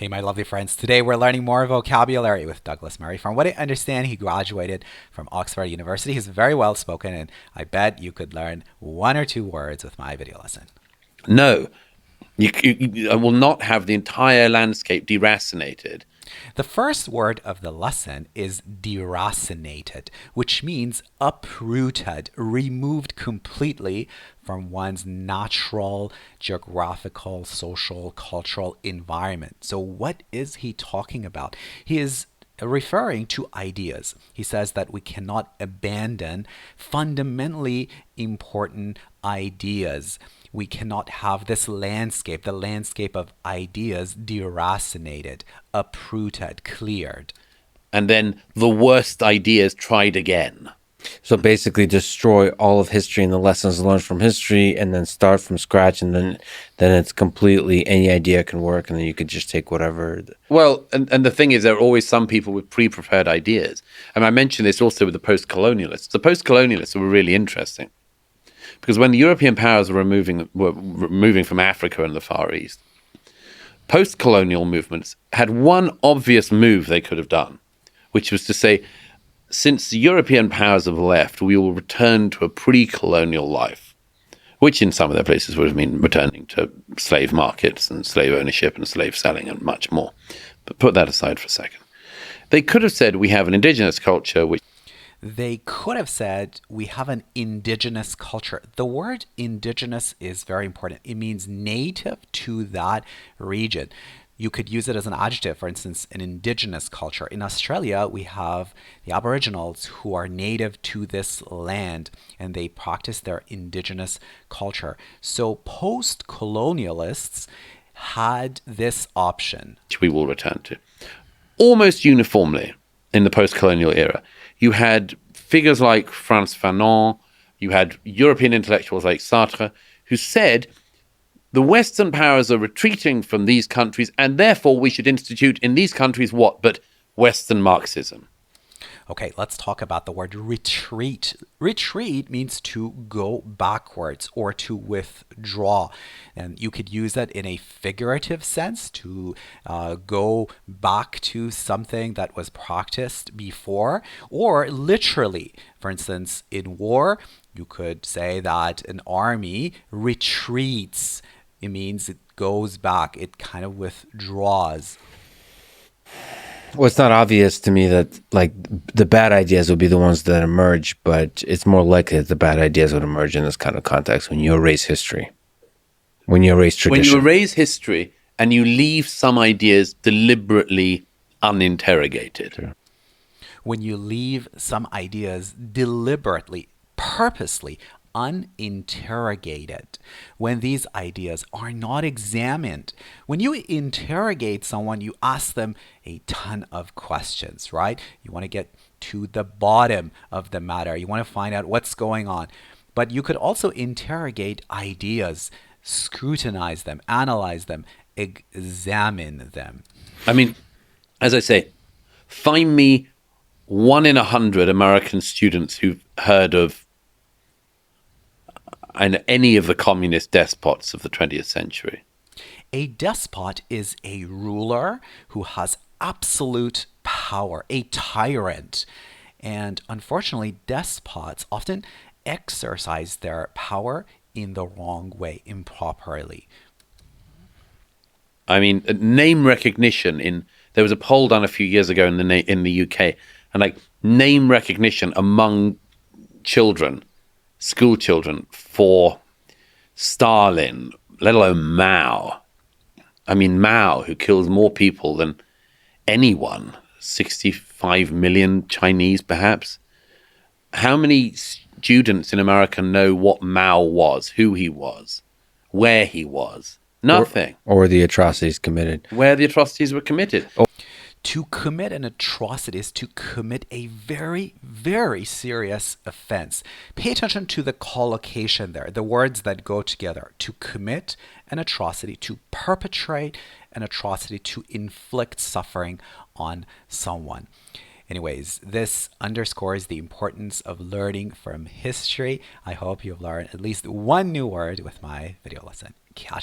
Hey, my lovely friends. Today we're learning more vocabulary with Douglas Murray. From what I understand, he graduated from Oxford University. He's very well spoken, and I bet you could learn one or two words with my video lesson. No, I will not have the entire landscape deracinated. The first word of the lesson is deracinated, which means uprooted, removed completely from one's natural, geographical, social, cultural environment. So, what is he talking about? He is referring to ideas. He says that we cannot abandon fundamentally important ideas. We cannot have this landscape, the landscape of ideas, deracinated, uprooted, cleared. And then the worst ideas tried again. So basically destroy all of history and the lessons learned from history and then start from scratch, and then it's completely any idea can work, and then you could just take whatever. Well, and the thing is, there are always some people with pre-prepared ideas. And I mentioned this also with the post-colonialists. The post-colonialists were really interesting because when the European powers were moving from Africa and the Far East, post-colonial movements had one obvious move they could have done, which was to say, since the European powers have left, we will return to a pre-colonial life, which in some of their places would have mean returning to slave markets and slave ownership and slave selling and much more. But put that aside for a second. They could have said we have an indigenous culture, which They could have said we have an indigenous culture. The word indigenous is very important. It means native to that region. You could use it as an adjective, for instance, an indigenous culture. In Australia, we have the Aboriginals who are native to this land and they practice their indigenous culture. So post-colonialists had this option. we will return to. Almost uniformly in the post-colonial era, you had figures like Frantz Fanon, you had European intellectuals like Sartre, who said the Western powers are retreating from these countries, and therefore we should institute in these countries what but Western Marxism. Okay, let's talk about the word retreat. Retreat means to go backwards or to withdraw. And you could use that in a figurative sense to go back to something that was practiced before, or literally. For instance, in war, you could say that an army retreats. It means it goes back, it kind of withdraws. Well, it's not obvious to me that like the bad ideas will be the ones that emerge, but it's more likely that the bad ideas would emerge in this kind of context when you erase history, when you erase tradition. When you erase history and you leave some ideas deliberately uninterrogated. Sure. When you leave some ideas deliberately, purposely uninterrogated, when these ideas are not examined. When you interrogate someone, you ask them a ton of questions, right? You want to get to the bottom of the matter. You want to find out what's going on. But you could also interrogate ideas, scrutinize them, analyze them, examine them. I mean, as I say, find me 1 in 100 American students who've heard of any of the communist despots of the 20th century. A despot is a ruler who has absolute power, a tyrant. And unfortunately, despots often exercise their power in the wrong way, improperly. I mean, name recognition there was a poll done a few years ago in the UK, and like name recognition among children, school children, for Stalin, let alone Mao. I mean, Mao, who kills more people than anyone, 65 million Chinese perhaps. How many students in America know what Mao was, who he was, where he was? Nothing. Or the atrocities committed. Where the atrocities were committed. To commit an atrocity is to commit a very, very serious offense. Pay attention to the collocation there, the words that go together. To commit an atrocity, to perpetrate an atrocity, to inflict suffering on someone. Anyways, this underscores the importance of learning from history. I hope you've learned at least one new word with my video lesson. Catch